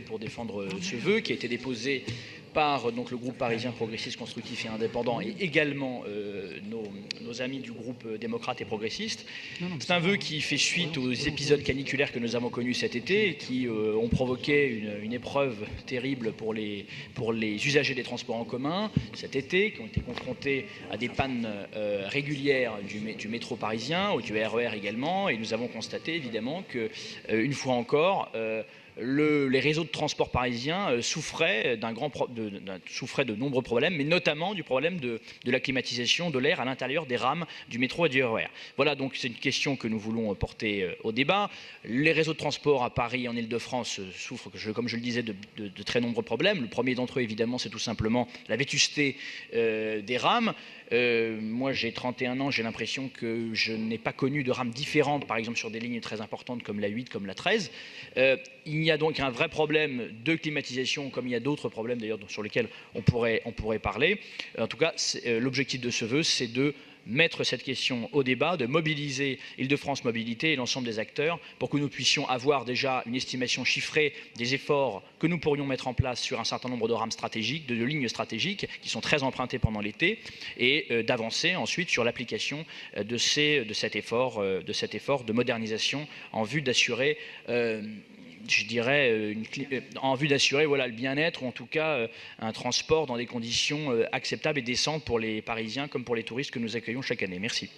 pour défendre ce vœu qui a été déposé par donc, le groupe parisien progressiste, constructif et indépendant et également nos amis du groupe démocrate et progressiste. C'est un vœu qui fait suite aux épisodes caniculaires que nous avons connus cet été et qui ont provoqué une épreuve terrible pour les usagers des transports en commun cet été, qui ont été confrontés à des pannes régulières du métro parisien, du RER également, et nous avons constaté évidemment qu'une fois encore, les réseaux de transport parisiens souffraient de nombreux problèmes, mais notamment du problème de la climatisation de l'air à l'intérieur des rames du métro et du RER. Voilà, donc c'est une question que nous voulons porter au débat. Les réseaux de transport à Paris et en Ile-de-France souffrent, comme je le disais, de très nombreux problèmes. Le premier d'entre eux, évidemment, c'est tout simplement la vétusté des rames. Moi, j'ai 31 ans, j'ai l'impression que je n'ai pas connu de rames différentes, par exemple sur des lignes très importantes comme la 8, comme la 13. Il y a donc un vrai problème de climatisation, comme il y a d'autres problèmes d'ailleurs sur lesquels on pourrait parler. En tout cas, l'objectif de ce vœu, c'est de mettre cette question au débat, de mobiliser Île-de-France Mobilité et l'ensemble des acteurs pour que nous puissions avoir déjà une estimation chiffrée des efforts que nous pourrions mettre en place sur un certain nombre de rames stratégiques, de lignes stratégiques qui sont très empruntées pendant l'été, et d'avancer ensuite sur l'application de cet effort de modernisation en vue d'assurer en vue d'assurer le bien-être ou en tout cas un transport dans des conditions acceptables et décentes pour les Parisiens comme pour les touristes que nous accueillons chaque année. Merci.